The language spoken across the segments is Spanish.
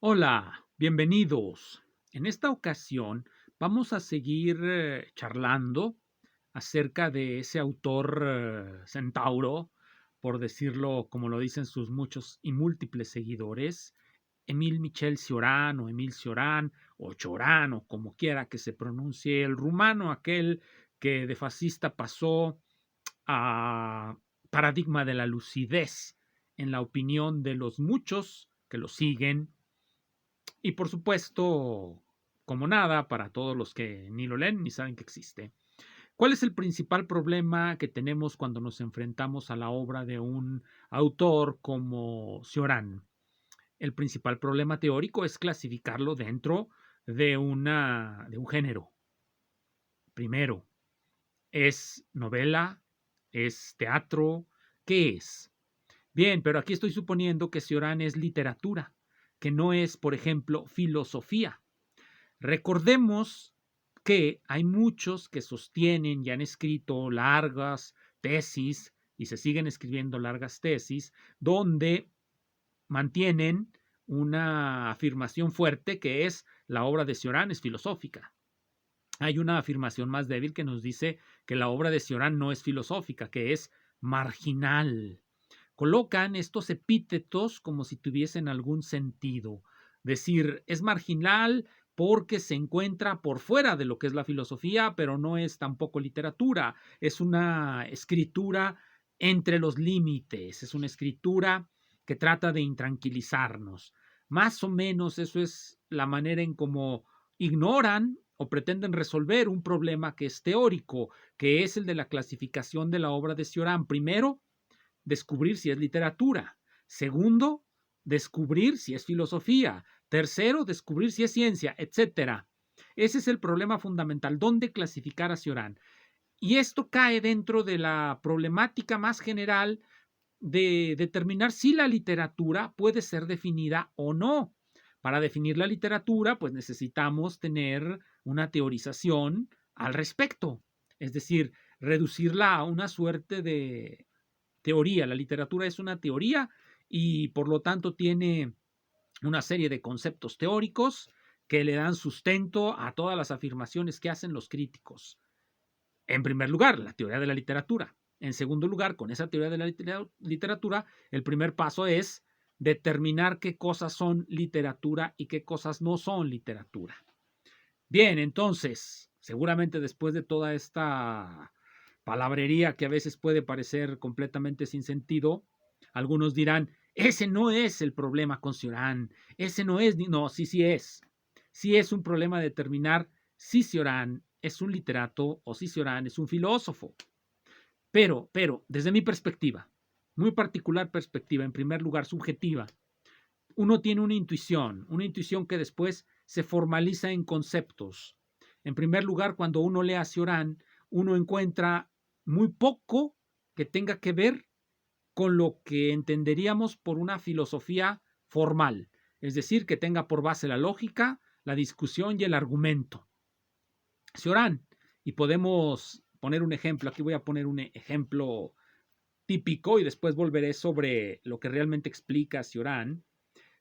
Hola, bienvenidos. En esta ocasión vamos a seguir charlando acerca de ese autor centauro, por decirlo como lo dicen sus muchos y múltiples seguidores, Émile Michel Cioran o Émile Cioran o Choran o como quiera que se pronuncie, el rumano aquel que de fascista pasó a paradigma de la lucidez en la opinión de los muchos que lo siguen y por supuesto, como nada, para todos los que ni lo leen ni saben que existe. ¿Cuál es el principal problema que tenemos cuando nos enfrentamos a la obra de un autor como Cioran? El principal problema teórico es clasificarlo dentro de un género. Primero, ¿es novela? ¿Es teatro? ¿Qué es? Bien, pero aquí estoy suponiendo que Cioran es literatura, que no es, por ejemplo, filosofía. Recordemos que hay muchos que sostienen y han escrito largas tesis y se siguen escribiendo largas tesis donde mantienen una afirmación fuerte que es la obra de Cioran es filosófica. Hay una afirmación más débil que nos dice que la obra de Cioran no es filosófica, que es marginal. Colocan estos epítetos como si tuviesen algún sentido. Decir, es marginal porque se encuentra por fuera de lo que es la filosofía, pero no es tampoco literatura. Es una escritura entre los límites, es una escritura que trata de intranquilizarnos. Más o menos eso es la manera en cómo ignoran o pretenden resolver un problema que es teórico, que es el de la clasificación de la obra de Cioran. Primero, descubrir si es literatura. Segundo, descubrir si es filosofía. Tercero, descubrir si es ciencia, etcétera. Ese es el problema fundamental, ¿dónde clasificar a Cioran? Y esto cae dentro de la problemática más general de determinar si la literatura puede ser definida o no. Para definir la literatura, pues necesitamos tener una teorización al respecto, es decir, reducirla a una suerte de teoría. La literatura es una teoría y por lo tanto tiene una serie de conceptos teóricos que le dan sustento a todas las afirmaciones que hacen los críticos. En primer lugar, la teoría de la literatura. En segundo lugar, con esa teoría de la literatura, el primer paso es determinar qué cosas son literatura y qué cosas no son literatura. Bien, entonces, seguramente después de toda esta palabrería que a veces puede parecer completamente sin sentido, algunos dirán, ese no es el problema con Cioran, ese no es, no, sí, sí es. Sí es un problema determinar si Cioran es un literato o si Cioran es un filósofo. Pero, desde mi perspectiva, muy particular perspectiva, en primer lugar subjetiva, uno tiene una intuición que después se formaliza en conceptos. En primer lugar, cuando uno lee a Cioran, uno encuentra muy poco que tenga que ver con lo que entenderíamos por una filosofía formal, es decir, que tenga por base la lógica, la discusión y el argumento. Cioran, y podemos poner un ejemplo, aquí voy a poner un ejemplo típico y después volveré sobre lo que realmente explica Cioran.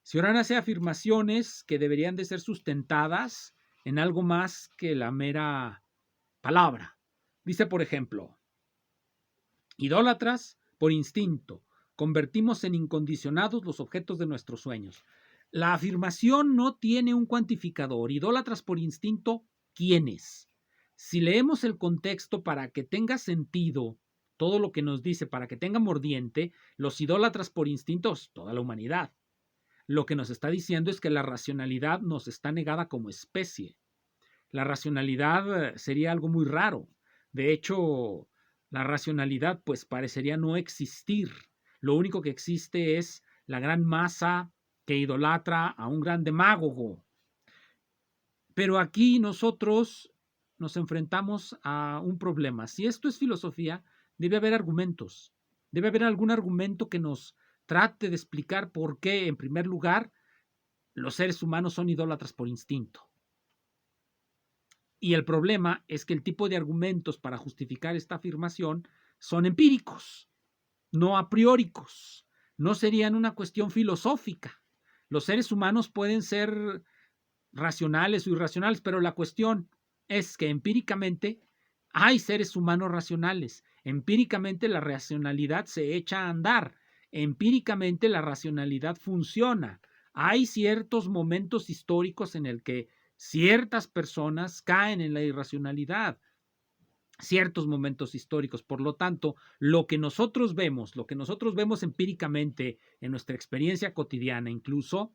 Cioran hace afirmaciones que deberían de ser sustentadas en algo más que la mera palabra. Dice, por ejemplo, idólatras por instinto, convertimos en incondicionados los objetos de nuestros sueños. La afirmación no tiene un cuantificador. Idólatras por instinto, ¿quiénes? Si leemos el contexto para que tenga sentido todo lo que nos dice, para que tenga mordiente, los idólatras por instintos, toda la humanidad. Lo que nos está diciendo es que la racionalidad nos está negada como especie. La racionalidad sería algo muy raro. De hecho, la racionalidad pues parecería no existir. Lo único que existe es la gran masa que idolatra a un gran demagogo. Pero aquí nosotros nos enfrentamos a un problema. Si esto es filosofía, debe haber argumentos. Debe haber algún argumento que nos trate de explicar por qué, en primer lugar, los seres humanos son idólatras por instinto. Y el problema es que el tipo de argumentos para justificar esta afirmación son empíricos, no a prióricos, no serían una cuestión filosófica. Los seres humanos pueden ser racionales o irracionales, pero la cuestión es que empíricamente hay seres humanos racionales. Empíricamente la racionalidad se echa a andar. Empíricamente la racionalidad funciona. Hay ciertos momentos históricos en el que ciertas personas caen en la irracionalidad, ciertos momentos históricos. Por lo tanto, lo que nosotros vemos empíricamente en nuestra experiencia cotidiana incluso,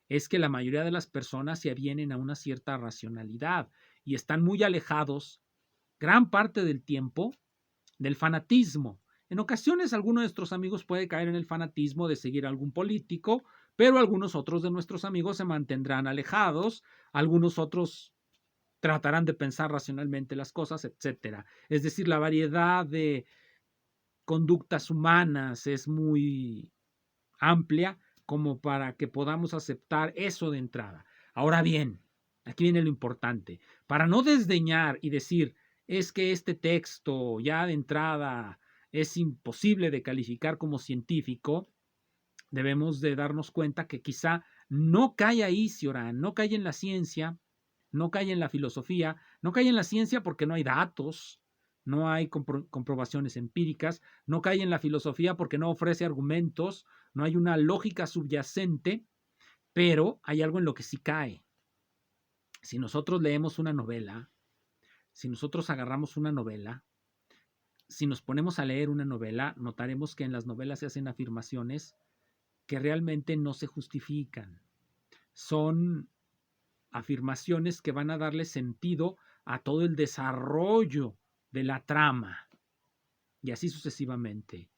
es que la mayoría de las personas se avienen a una cierta racionalidad y están muy alejados gran parte del tiempo del fanatismo. En ocasiones alguno de nuestros amigos puede caer en el fanatismo de seguir a algún político, pero algunos otros de nuestros amigos se mantendrán alejados, algunos otros tratarán de pensar racionalmente las cosas, etcétera. Es decir, la variedad de conductas humanas es muy amplia como para que podamos aceptar eso de entrada. Ahora bien, aquí viene lo importante. Para no desdeñar y decir, es que este texto ya de entrada es imposible de calificar como científico, debemos de darnos cuenta que quizá no cae ahí, Cioran, no cae en la ciencia, no cae en la filosofía, no cae en la ciencia porque no hay datos, no hay comprobaciones empíricas, no cae en la filosofía porque no ofrece argumentos, no hay una lógica subyacente, pero hay algo en lo que sí cae. Si nosotros leemos una novela, si nosotros agarramos una novela, si nos ponemos a leer una novela, notaremos que en las novelas se hacen afirmaciones que realmente no se justifican. Son afirmaciones que van a darle sentido a todo el desarrollo de la trama y así sucesivamente.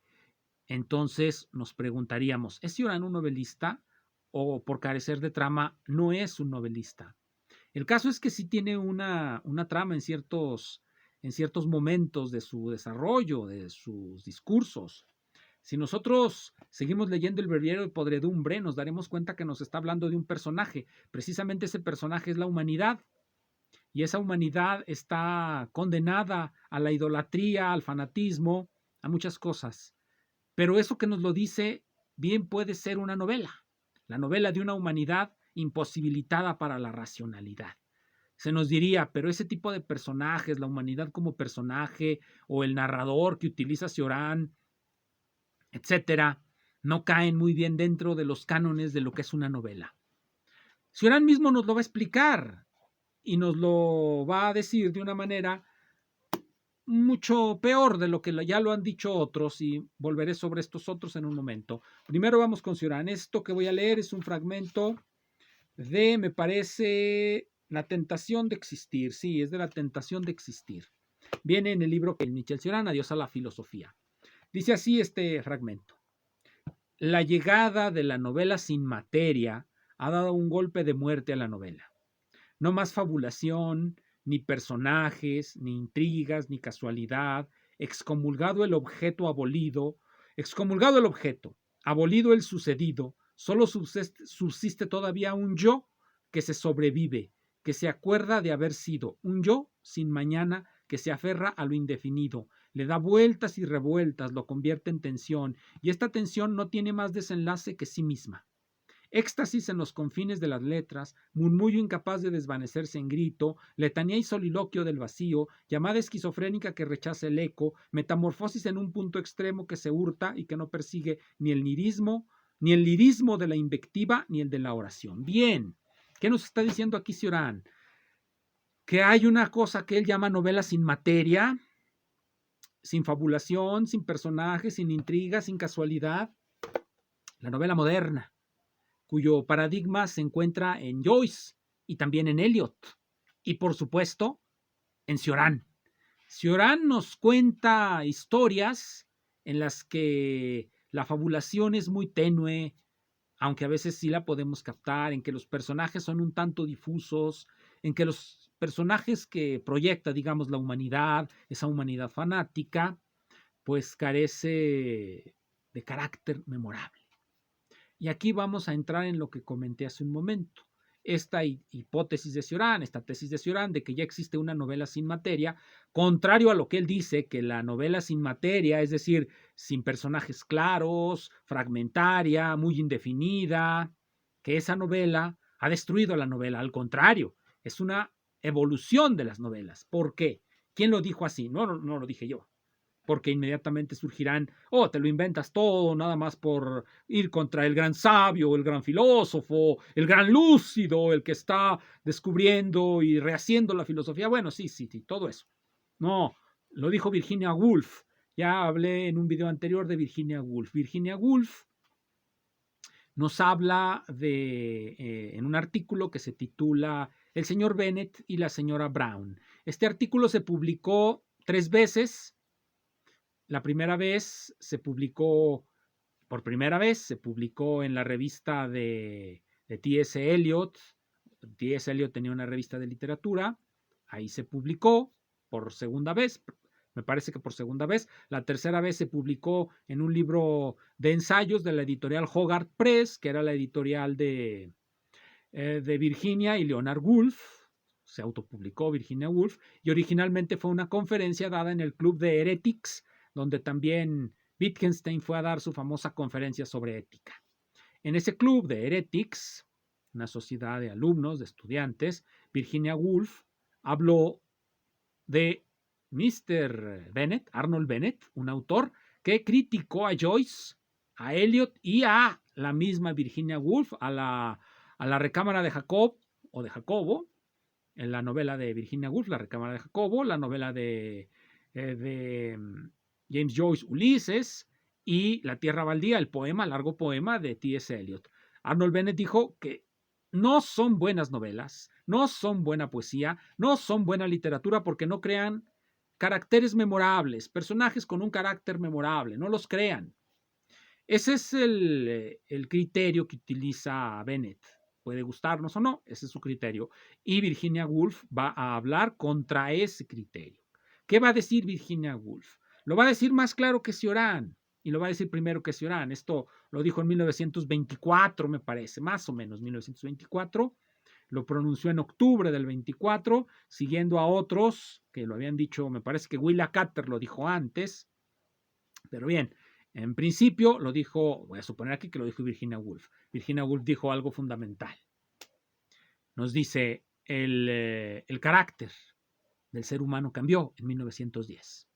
Entonces nos preguntaríamos, ¿es Cioran un novelista o por carecer de trama no es un novelista? El caso es que sí tiene una trama en ciertos momentos de su desarrollo, de sus discursos. Si nosotros seguimos leyendo El Breviario de Podredumbre, nos daremos cuenta que nos está hablando de un personaje. Precisamente ese personaje es la humanidad. Y esa humanidad está condenada a la idolatría, al fanatismo, a muchas cosas. Pero eso que nos lo dice bien puede ser una novela. La novela de una humanidad imposibilitada para la racionalidad. Se nos diría, pero ese tipo de personajes, la humanidad como personaje, o el narrador que utiliza Cioran, etcétera, no caen muy bien dentro de los cánones de lo que es una novela. Cioran mismo nos lo va a explicar y nos lo va a decir de una manera mucho peor de lo que ya lo han dicho otros, y volveré sobre estos otros en un momento. Primero vamos con Cioran. Esto que voy a leer es un fragmento de, me parece, La tentación de existir. Sí, es de La tentación de existir. Viene en el libro que Michel Cioran, Adiós a la filosofía. Dice así este fragmento. La llegada de la novela sin materia ha dado un golpe de muerte a la novela. No más fabulación, ni personajes, ni intrigas, ni casualidad, excomulgado el objeto, abolido el sucedido, solo subsiste todavía un yo que se sobrevive, que se acuerda de haber sido, un yo sin mañana que se aferra a lo indefinido, le da vueltas y revueltas, lo convierte en tensión, y esta tensión no tiene más desenlace que sí misma. Éxtasis en los confines de las letras, murmullo incapaz de desvanecerse en grito, letanía y soliloquio del vacío, llamada esquizofrénica que rechaza el eco, metamorfosis en un punto extremo que se hurta y que no persigue ni el lirismo de la invectiva, ni el de la oración. Bien, ¿qué nos está diciendo aquí Cioran? Que hay una cosa que él llama novela sin materia, sin fabulación, sin personajes, sin intriga, sin casualidad. La novela moderna, cuyo paradigma se encuentra en Joyce y también en Eliot, y por supuesto en Cioran. Cioran nos cuenta historias en las que la fabulación es muy tenue, aunque a veces sí la podemos captar, en que los personajes son un tanto difusos, en que los personajes que proyecta, digamos, la humanidad, esa humanidad fanática, pues carece de carácter memorable. Y aquí vamos a entrar en lo que comenté hace un momento. Esta hipótesis de Cioran, esta tesis de Cioran de que ya existe una novela sin materia, contrario a lo que él dice, que la novela sin materia, es decir, sin personajes claros, fragmentaria, muy indefinida, que esa novela ha destruido la novela. Al contrario, es una evolución de las novelas. ¿Por qué? ¿Quién lo dijo así? No lo dije yo. Porque inmediatamente surgirán, te lo inventas todo, nada más por ir contra el gran sabio, el gran filósofo, el gran lúcido, el que está descubriendo y rehaciendo la filosofía. Bueno, sí, todo eso. No, lo dijo Virginia Woolf. Ya hablé en un video anterior de Virginia Woolf. Virginia Woolf nos habla en un artículo que se titula El señor Bennet y la señora Brown. Este artículo se publicó 3 veces. La primera vez se publicó, por primera vez, se publicó en la revista de T.S. Eliot. T.S. Eliot tenía una revista de literatura, ahí se publicó por segunda vez, me parece que por segunda vez. La tercera vez se publicó en un libro de ensayos de la editorial Hogarth Press, que era la editorial de Virginia y Leonard Woolf. Se autopublicó Virginia Woolf, y originalmente fue una conferencia dada en el Club de Heretics, donde también Wittgenstein fue a dar su famosa conferencia sobre ética. En ese Club de Heretics, una sociedad de alumnos, de estudiantes, Virginia Woolf habló de Mr. Bennet, Arnold Bennett, un autor que criticó a Joyce, a Eliot y a la misma Virginia Woolf, a la recámara de Jacob o de Jacobo, en la novela de Virginia Woolf, La recámara de Jacobo, la novela de James Joyce, Ulises, y La tierra baldía, el largo poema de T.S. Eliot. Arnold Bennett dijo que no son buenas novelas, no son buena poesía, no son buena literatura porque no crean caracteres memorables, personajes con un carácter memorable, no los crean. Ese es el criterio que utiliza Bennett. Puede gustarnos o no, ese es su criterio. Y Virginia Woolf va a hablar contra ese criterio. ¿Qué va a decir Virginia Woolf? Lo va a decir más claro que Cioran, y lo va a decir primero que Cioran. Esto lo dijo en 1924, me parece, más o menos 1924. Lo pronunció en octubre del 24, siguiendo a otros que lo habían dicho, me parece que Willa Cather lo dijo antes. Pero bien, en principio lo dijo, voy a suponer aquí que lo dijo Virginia Woolf. Virginia Woolf dijo algo fundamental. Nos dice, el carácter del ser humano cambió en 1910.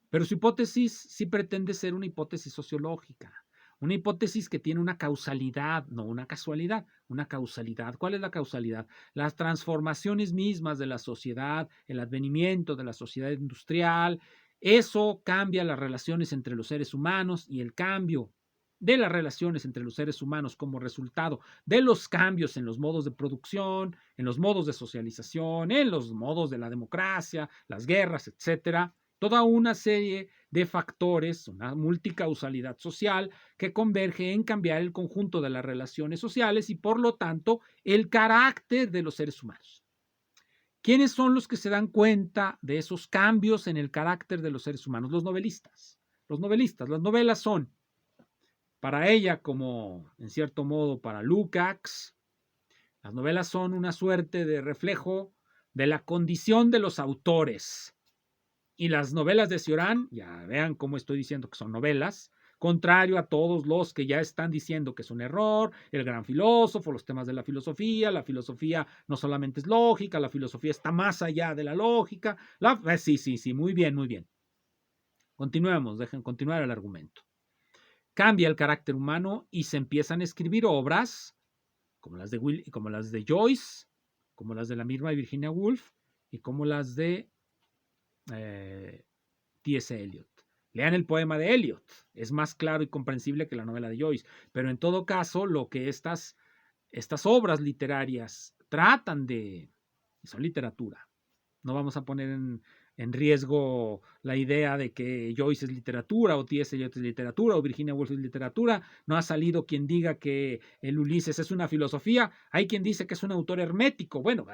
Pero su hipótesis sí pretende ser una hipótesis sociológica, una hipótesis que tiene una causalidad, no una casualidad, una causalidad. ¿Cuál es la causalidad? Las transformaciones mismas de la sociedad, el advenimiento de la sociedad industrial, eso cambia las relaciones entre los seres humanos, y el cambio de las relaciones entre los seres humanos como resultado de los cambios en los modos de producción, en los modos de socialización, en los modos de la democracia, las guerras, etcétera. Toda una serie de factores, una multicausalidad social que converge en cambiar el conjunto de las relaciones sociales y, por lo tanto, el carácter de los seres humanos. ¿Quiénes son los que se dan cuenta de esos cambios en el carácter de los seres humanos? Los novelistas. Los novelistas. Las novelas son, para ella, como en cierto modo para Lukács, las novelas son una suerte de reflejo de la condición de los autores. Y las novelas de Cioran, ya vean cómo estoy diciendo que son novelas, contrario a todos los que ya están diciendo que es un error, el gran filósofo, los temas de la filosofía no solamente es lógica, la filosofía está más allá de la lógica. Sí, muy bien, muy bien. Continuemos, dejen continuar el argumento. Cambia el carácter humano y se empiezan a escribir obras como las de Joyce, como las de la misma Virginia Woolf y como las de T.S. Eliot. Lean el poema de Eliot, es más claro y comprensible que la novela de Joyce, pero en todo caso lo que estas obras literarias tratan de, son literatura. No vamos a poner en riesgo la idea de que Joyce es literatura o T.S. Eliot es literatura o Virginia Woolf es literatura. No ha salido quien diga que el Ulises es una filosofía. Hay quien dice que es un autor hermético. Bueno,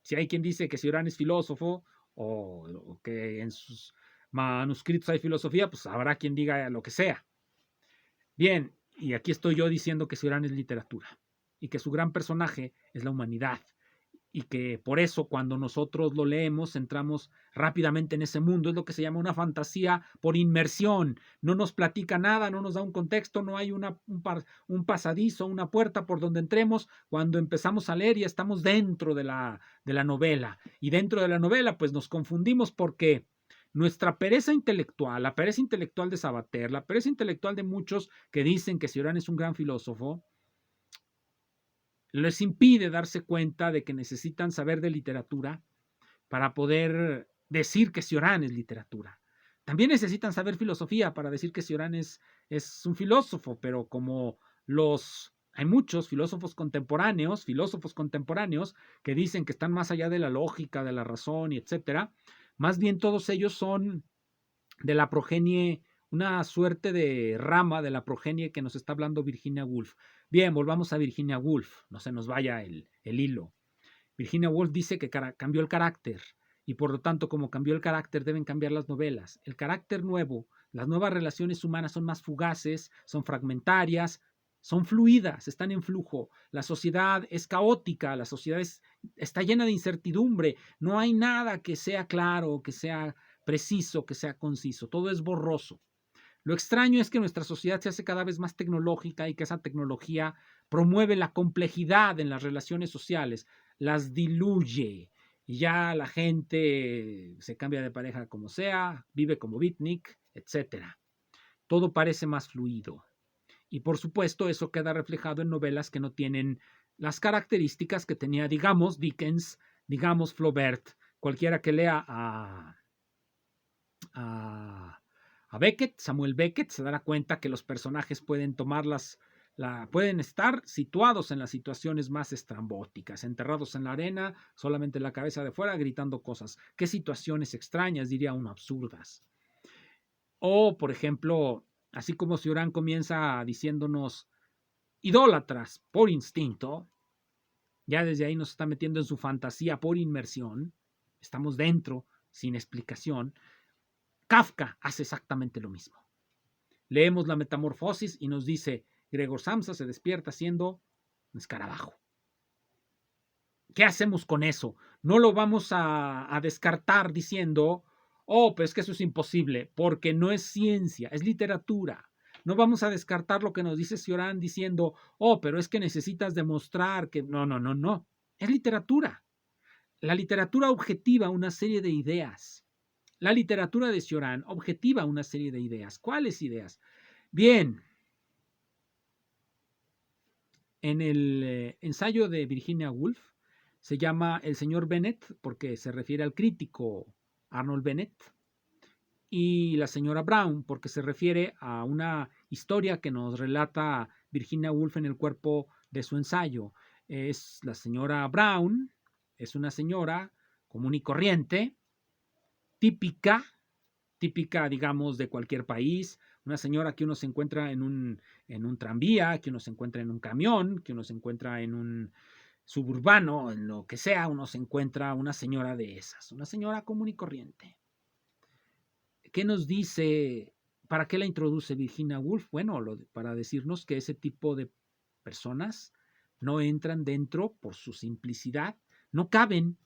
si hay quien dice que Cioran es filósofo o que en sus manuscritos hay filosofía, pues habrá quien diga lo que sea. Bien, y aquí estoy yo diciendo que Cioran es literatura y que su gran personaje es la humanidad y que por eso cuando nosotros lo leemos entramos rápidamente en ese mundo. Es lo que se llama una fantasía por inmersión. No nos platica nada, no nos da un contexto, no hay un pasadizo, una puerta por donde entremos. Cuando empezamos a leer ya estamos dentro de la novela. Y dentro de la novela pues nos confundimos porque nuestra pereza intelectual, la pereza intelectual de Sabater, la pereza intelectual de muchos que dicen que Cioran es un gran filósofo, les impide darse cuenta de que necesitan saber de literatura para poder decir que Cioran es literatura. También necesitan saber filosofía para decir que Cioran es un filósofo, pero como hay muchos filósofos contemporáneos que dicen que están más allá de la lógica, de la razón y etcétera, más bien todos ellos son de la progenie, una suerte de rama de la progenie que nos está hablando Virginia Woolf. Bien, volvamos a Virginia Woolf, no se nos vaya el hilo. Virginia Woolf dice que cambió el carácter y por lo tanto, como cambió el carácter, deben cambiar las novelas. El carácter nuevo, las nuevas relaciones humanas son más fugaces, son fragmentarias, son fluidas, están en flujo. La sociedad es caótica, la sociedad está llena de incertidumbre, no hay nada que sea claro, que sea preciso, que sea conciso, todo es borroso. Lo extraño es que nuestra sociedad se hace cada vez más tecnológica y que esa tecnología promueve la complejidad en las relaciones sociales, las diluye y ya la gente se cambia de pareja como sea, vive como beatnik, etc. Todo parece más fluido. Y por supuesto eso queda reflejado en novelas que no tienen las características que tenía, digamos, Dickens, digamos, Flaubert. Cualquiera que lea a Beckett, Samuel Beckett, se dará cuenta que los personajes pueden pueden estar situados en las situaciones más estrambóticas, enterrados en la arena, solamente la cabeza de fuera, gritando cosas. Qué situaciones extrañas, diría uno, absurdas. O, por ejemplo, así como Cioran comienza diciéndonos idólatras por instinto, ya desde ahí nos está metiendo en su fantasía por inmersión, estamos dentro, sin explicación. Kafka hace exactamente lo mismo. Leemos la Metamorfosis y nos dice, Gregor Samsa se despierta siendo un escarabajo. ¿Qué hacemos con eso? No lo vamos a descartar diciendo, oh, pero es que eso es imposible, porque no es ciencia, es literatura. No vamos a descartar lo que nos dice Cioran diciendo, oh, pero es que necesitas demostrar que... No. Es literatura. La literatura objetiva una serie de ideas. La literatura de Cioran objetiva una serie de ideas. ¿Cuáles ideas? Bien, en el ensayo de Virginia Woolf se llama El señor Bennet porque se refiere al crítico Arnold Bennett y la señora Brown porque se refiere a una historia que nos relata Virginia Woolf en el cuerpo de su ensayo. Es la señora Brown, es una señora común y corriente, típica, digamos, de cualquier país, una señora que uno se encuentra en un tranvía, que uno se encuentra en un camión, que uno se encuentra en un suburbano, en lo que sea, uno se encuentra una señora de esas, una señora común y corriente. ¿Qué nos dice? ¿Para qué la introduce Virginia Woolf? Bueno, para decirnos que ese tipo de personas no entran dentro por su simplicidad, no caben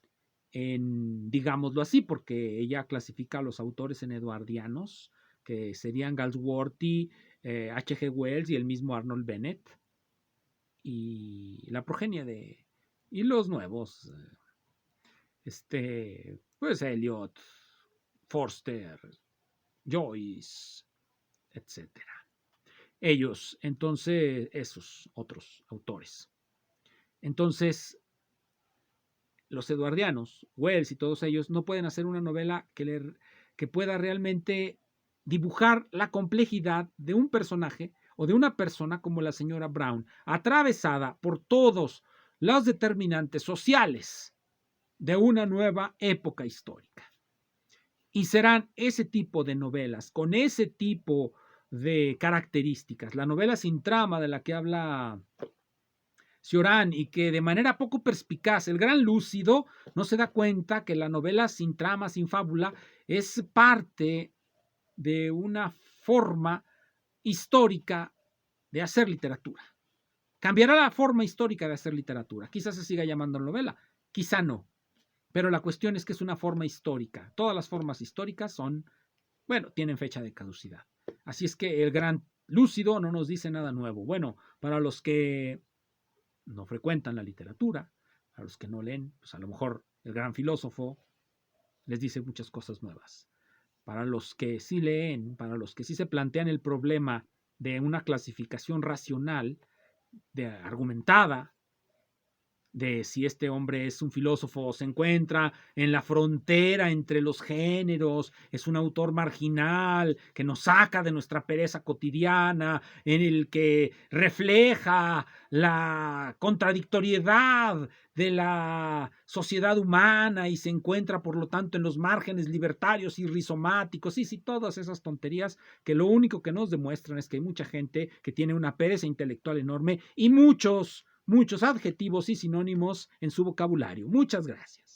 digámoslo así, porque ella clasifica a los autores en eduardianos, que serían Galsworthy, H.G. Wells y el mismo Arnold Bennett, y la progenie y los nuevos, pues Eliot, Forster, Joyce, etcétera. Ellos, entonces, esos otros autores. Entonces, los eduardianos, Wells y todos ellos, no pueden hacer una novela que pueda realmente dibujar la complejidad de un personaje o de una persona como la señora Brown, atravesada por todos los determinantes sociales de una nueva época histórica. Y serán ese tipo de novelas, con ese tipo de características, la novela sin trama de la que habla Cioran y que de manera poco perspicaz, el gran lúcido no se da cuenta que la novela sin trama, sin fábula, es parte de una forma histórica de hacer literatura. Cambiará la forma histórica de hacer literatura. Quizás se siga llamando novela, Quizá no, pero la cuestión es que es una forma histórica. Todas las formas históricas tienen fecha de caducidad. Así es que el gran Lúcido no nos dice nada nuevo. Bueno, para los que no frecuentan la literatura, para los que no leen, pues a lo mejor el gran filósofo les dice muchas cosas nuevas. Para los que sí leen, para los que sí se plantean el problema de una clasificación racional, argumentada, de si este hombre es un filósofo o se encuentra en la frontera entre los géneros, es un autor marginal que nos saca de nuestra pereza cotidiana, en el que refleja la contradictoriedad de la sociedad humana y se encuentra por lo tanto en los márgenes libertarios y rizomáticos, sí, todas esas tonterías que lo único que nos demuestran es que hay mucha gente que tiene una pereza intelectual enorme y muchos adjetivos y sinónimos en su vocabulario. Muchas gracias.